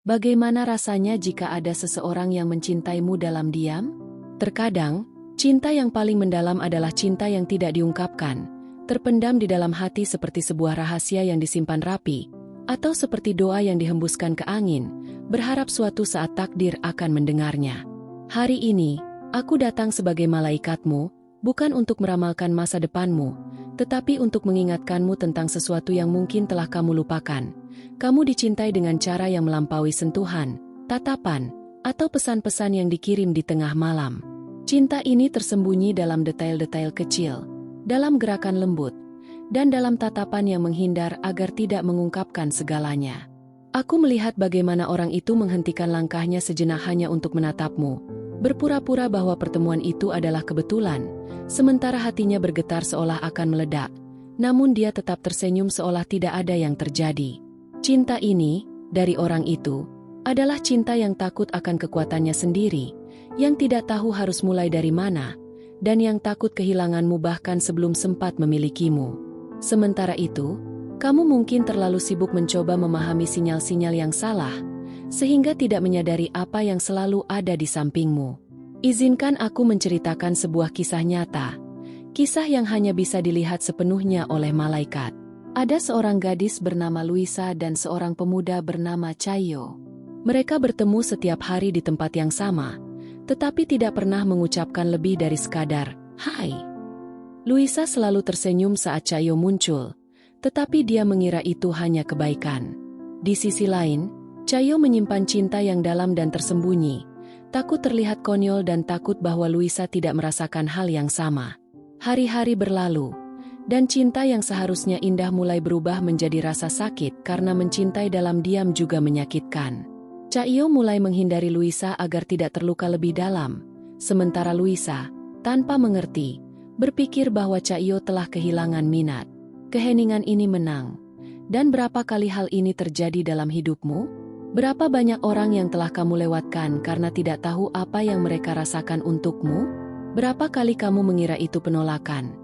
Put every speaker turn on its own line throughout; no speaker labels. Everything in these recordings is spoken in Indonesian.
Bagaimana rasanya jika ada seseorang yang mencintaimu dalam diam? Terkadang, cinta yang paling mendalam adalah cinta yang tidak diungkapkan, terpendam di dalam hati seperti sebuah rahasia yang disimpan rapi, atau seperti doa yang dihembuskan ke angin, berharap suatu saat takdir akan mendengarnya. Hari ini, aku datang sebagai malaikatmu, bukan untuk meramalkan masa depanmu, tetapi untuk mengingatkanmu tentang sesuatu yang mungkin telah kamu lupakan. Kamu dicintai dengan cara yang melampaui sentuhan, tatapan, atau pesan-pesan yang dikirim di tengah malam. Cinta ini tersembunyi dalam detail-detail kecil, dalam gerakan lembut, dan dalam tatapan yang menghindar agar tidak mengungkapkan segalanya. Aku melihat bagaimana orang itu menghentikan langkahnya sejenak hanya untuk menatapmu, berpura-pura bahwa pertemuan itu adalah kebetulan, sementara hatinya bergetar seolah akan meledak, namun dia tetap tersenyum seolah tidak ada yang terjadi. Cinta ini, dari orang itu, adalah cinta yang takut akan kekuatannya sendiri, yang tidak tahu harus mulai dari mana, dan yang takut kehilanganmu bahkan sebelum sempat memilikimu. Sementara itu, kamu mungkin terlalu sibuk mencoba memahami sinyal-sinyal yang salah, sehingga tidak menyadari apa yang selalu ada di sampingmu. Izinkan aku menceritakan sebuah kisah nyata, kisah yang hanya bisa dilihat sepenuhnya oleh malaikat. Ada seorang gadis bernama Luisa dan seorang pemuda bernama Chayo. Mereka bertemu setiap hari di tempat yang sama, tetapi tidak pernah mengucapkan lebih dari sekadar, "Hai." Luisa selalu tersenyum saat Chayo muncul, tetapi dia mengira itu hanya kebaikan. Di sisi lain, Chayo menyimpan cinta yang dalam dan tersembunyi, takut terlihat konyol dan takut bahwa Luisa tidak merasakan hal yang sama. Hari-hari berlalu, dan cinta yang seharusnya indah mulai berubah menjadi rasa sakit karena mencintai dalam diam juga menyakitkan. Chayo mulai menghindari Luisa agar tidak terluka lebih dalam, sementara Luisa, tanpa mengerti, berpikir bahwa Chayo telah kehilangan minat. Keheningan ini menang. Dan berapa kali hal ini terjadi dalam hidupmu? Berapa banyak orang yang telah kamu lewatkan karena tidak tahu apa yang mereka rasakan untukmu? Berapa kali kamu mengira itu penolakan?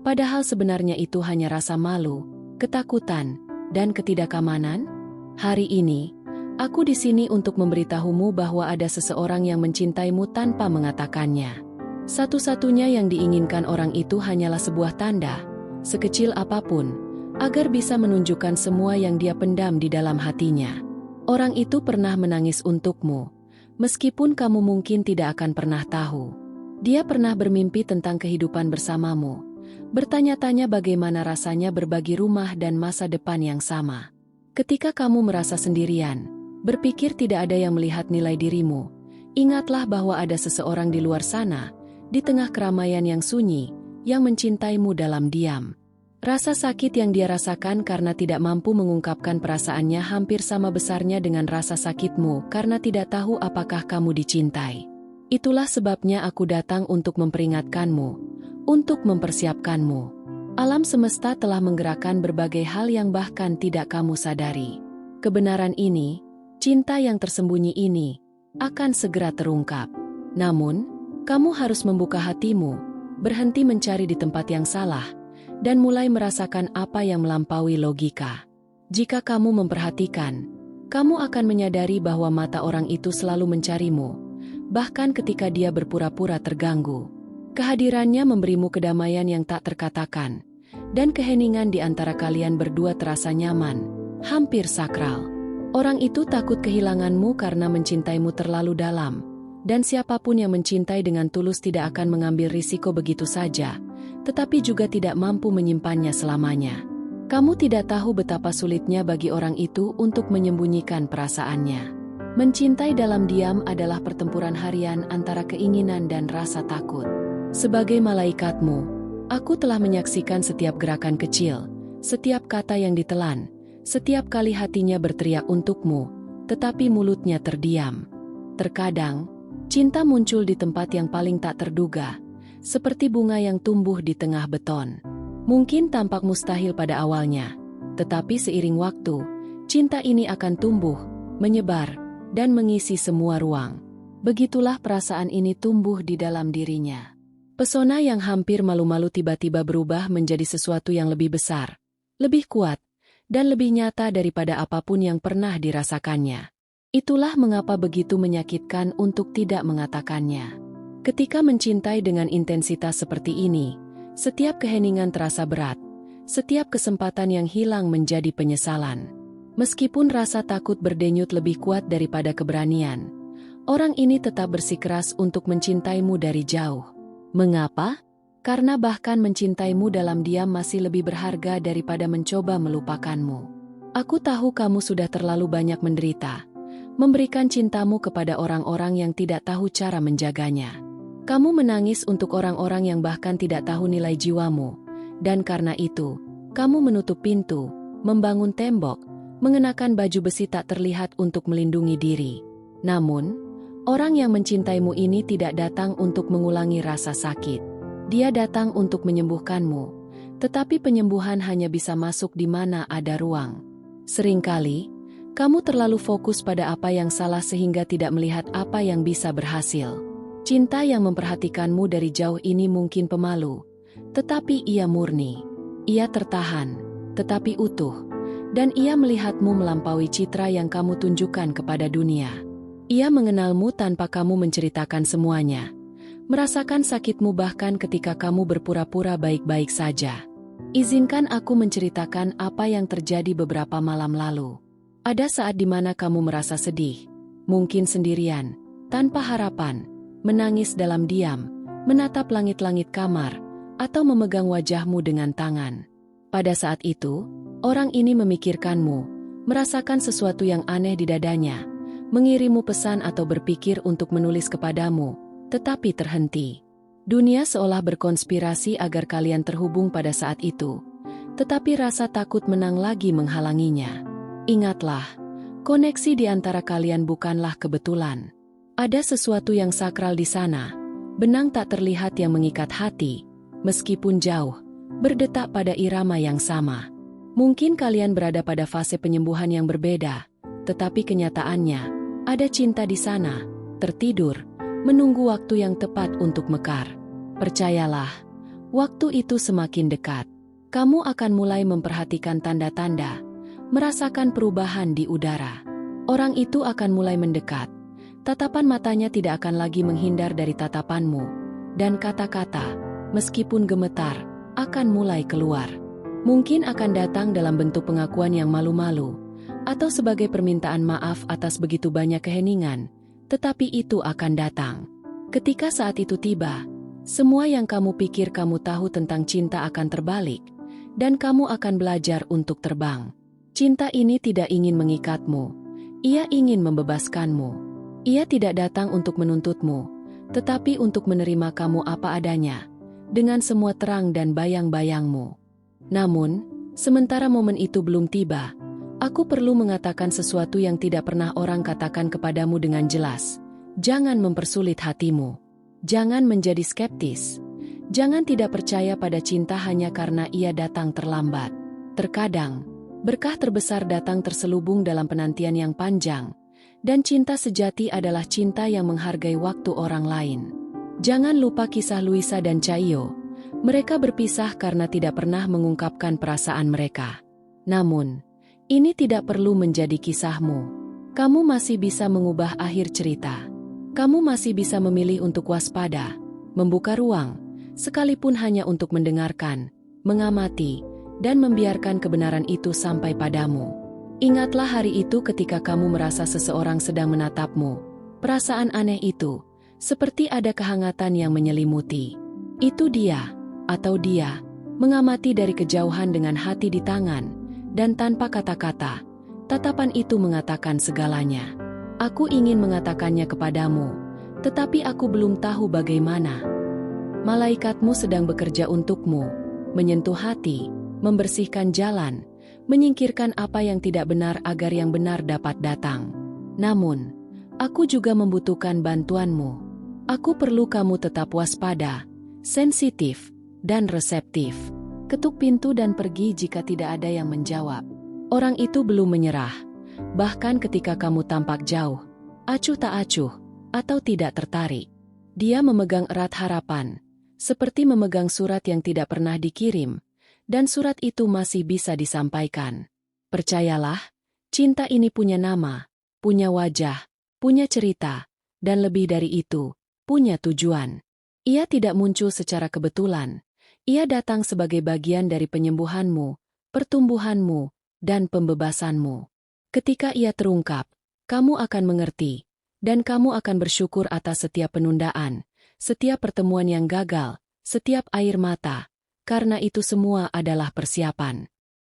Padahal sebenarnya itu hanya rasa malu, ketakutan, dan ketidakamanan. Hari ini, aku di sini untuk memberitahumu bahwa ada seseorang yang mencintaimu tanpa mengatakannya. Satu-satunya yang diinginkan orang itu hanyalah sebuah tanda, sekecil apapun, agar bisa menunjukkan semua yang dia pendam di dalam hatinya. Orang itu pernah menangis untukmu, meskipun kamu mungkin tidak akan pernah tahu. Dia pernah bermimpi tentang kehidupan bersamamu, bertanya-tanya bagaimana rasanya berbagi rumah dan masa depan yang sama. Ketika kamu merasa sendirian, berpikir tidak ada yang melihat nilai dirimu, ingatlah bahwa ada seseorang di luar sana, di tengah keramaian yang sunyi, yang mencintaimu dalam diam. Rasa sakit yang dia rasakan karena tidak mampu mengungkapkan perasaannya hampir sama besarnya dengan rasa sakitmu karena tidak tahu apakah kamu dicintai. Itulah sebabnya aku datang untuk memperingatkanmu, untuk mempersiapkanmu. Alam semesta telah menggerakkan berbagai hal yang bahkan tidak kamu sadari. Kebenaran ini, cinta yang tersembunyi ini, akan segera terungkap. Namun, kamu harus membuka hatimu, berhenti mencari di tempat yang salah, dan mulai merasakan apa yang melampaui logika. Jika kamu memperhatikan, kamu akan menyadari bahwa mata orang itu selalu mencarimu, bahkan ketika dia berpura-pura terganggu. Kehadirannya memberimu kedamaian yang tak terkatakan, dan keheningan di antara kalian berdua terasa nyaman, hampir sakral. Orang itu takut kehilanganmu karena mencintaimu terlalu dalam, dan siapapun yang mencintai dengan tulus tidak akan mengambil risiko begitu saja, tetapi juga tidak mampu menyimpannya selamanya. Kamu tidak tahu betapa sulitnya bagi orang itu untuk menyembunyikan perasaannya. Mencintai dalam diam adalah pertempuran harian antara keinginan dan rasa takut. Sebagai malaikatmu, aku telah menyaksikan setiap gerakan kecil, setiap kata yang ditelan, setiap kali hatinya berteriak untukmu, tetapi mulutnya terdiam. Terkadang, cinta muncul di tempat yang paling tak terduga, seperti bunga yang tumbuh di tengah beton. Mungkin tampak mustahil pada awalnya, tetapi seiring waktu, cinta ini akan tumbuh, menyebar, dan mengisi semua ruang. Begitulah perasaan ini tumbuh di dalam dirinya. Pesona yang hampir malu-malu tiba-tiba berubah menjadi sesuatu yang lebih besar, lebih kuat, dan lebih nyata daripada apapun yang pernah dirasakannya. Itulah mengapa begitu menyakitkan untuk tidak mengatakannya. Ketika mencintai dengan intensitas seperti ini, setiap keheningan terasa berat, setiap kesempatan yang hilang menjadi penyesalan. Meskipun rasa takut berdenyut lebih kuat daripada keberanian, orang ini tetap bersikeras untuk mencintaimu dari jauh. Mengapa? Karena bahkan mencintaimu dalam diam masih lebih berharga daripada mencoba melupakanmu. Aku tahu kamu sudah terlalu banyak menderita, memberikan cintamu kepada orang-orang yang tidak tahu cara menjaganya. Kamu menangis untuk orang-orang yang bahkan tidak tahu nilai jiwamu, dan karena itu, kamu menutup pintu, membangun tembok, mengenakan baju besi tak terlihat untuk melindungi diri. Namun, orang yang mencintaimu ini tidak datang untuk mengulangi rasa sakit. Dia datang untuk menyembuhkanmu, tetapi penyembuhan hanya bisa masuk di mana ada ruang. Seringkali, kamu terlalu fokus pada apa yang salah sehingga tidak melihat apa yang bisa berhasil. Cinta yang memperhatikanmu dari jauh ini mungkin pemalu, tetapi ia murni. Ia tertahan, tetapi utuh. Dan ia melihatmu melampaui citra yang kamu tunjukkan kepada dunia. Ia mengenalmu tanpa kamu menceritakan semuanya. Merasakan sakitmu bahkan ketika kamu berpura-pura baik-baik saja. Izinkan aku menceritakan apa yang terjadi beberapa malam lalu. Ada saat di mana kamu merasa sedih, mungkin sendirian, tanpa harapan, menangis dalam diam, menatap langit-langit kamar, atau memegang wajahmu dengan tangan. Pada saat itu, orang ini memikirkanmu, merasakan sesuatu yang aneh di dadanya, mengirimu pesan atau berpikir untuk menulis kepadamu, tetapi terhenti. Dunia seolah berkonspirasi agar kalian terhubung pada saat itu, tetapi rasa takut menang lagi menghalanginya. Ingatlah, koneksi di antara kalian bukanlah kebetulan. Ada sesuatu yang sakral di sana, benang tak terlihat yang mengikat hati, meskipun jauh, berdetak pada irama yang sama. Mungkin kalian berada pada fase penyembuhan yang berbeda, tetapi kenyataannya, ada cinta di sana, tertidur, menunggu waktu yang tepat untuk mekar. Percayalah, waktu itu semakin dekat. Kamu akan mulai memperhatikan tanda-tanda, merasakan perubahan di udara. Orang itu akan mulai mendekat. Tatapan matanya tidak akan lagi menghindar dari tatapanmu. Dan kata-kata, meskipun gemetar, akan mulai keluar. Mungkin akan datang dalam bentuk pengakuan yang malu-malu, atau sebagai permintaan maaf atas begitu banyak keheningan, tetapi itu akan datang. Ketika saat itu tiba, semua yang kamu pikir kamu tahu tentang cinta akan terbalik, dan kamu akan belajar untuk terbang. Cinta ini tidak ingin mengikatmu, ia ingin membebaskanmu. Ia tidak datang untuk menuntutmu, tetapi untuk menerima kamu apa adanya, dengan semua terang dan bayang-bayangmu. Namun, sementara momen itu belum tiba, aku perlu mengatakan sesuatu yang tidak pernah orang katakan kepadamu dengan jelas. Jangan mempersulit hatimu. Jangan menjadi skeptis. Jangan tidak percaya pada cinta hanya karena ia datang terlambat. Terkadang, berkah terbesar datang terselubung dalam penantian yang panjang, dan cinta sejati adalah cinta yang menghargai waktu orang lain. Jangan lupa kisah Luisa dan Caio. Mereka berpisah karena tidak pernah mengungkapkan perasaan mereka. Namun, ini tidak perlu menjadi kisahmu. Kamu masih bisa mengubah akhir cerita. Kamu masih bisa memilih untuk waspada, membuka ruang, sekalipun hanya untuk mendengarkan, mengamati, dan membiarkan kebenaran itu sampai padamu. Ingatlah hari itu ketika kamu merasa seseorang sedang menatapmu. Perasaan aneh itu, seperti ada kehangatan yang menyelimuti. Itu dia, atau dia, mengamati dari kejauhan dengan hati di tangan, dan tanpa kata-kata, tatapan itu mengatakan segalanya. Aku ingin mengatakannya kepadamu, tetapi aku belum tahu bagaimana. Malaikatmu sedang bekerja untukmu, menyentuh hati, membersihkan jalan, menyingkirkan apa yang tidak benar agar yang benar dapat datang. Namun, aku juga membutuhkan bantuanmu. Aku perlu kamu tetap waspada, sensitif, dan reseptif. Ketuk pintu dan pergi jika tidak ada yang menjawab. Orang itu belum menyerah, bahkan ketika kamu tampak jauh, acuh tak acuh, atau tidak tertarik. Dia memegang erat harapan, seperti memegang surat yang tidak pernah dikirim, dan surat itu masih bisa disampaikan. Percayalah, cinta ini punya nama, punya wajah, punya cerita, dan lebih dari itu, punya tujuan. Ia tidak muncul secara kebetulan. Ia datang sebagai bagian dari penyembuhanmu, pertumbuhanmu, dan pembebasanmu. Ketika ia terungkap, kamu akan mengerti, dan kamu akan bersyukur atas setiap penundaan, setiap pertemuan yang gagal, setiap air mata, karena itu semua adalah persiapan.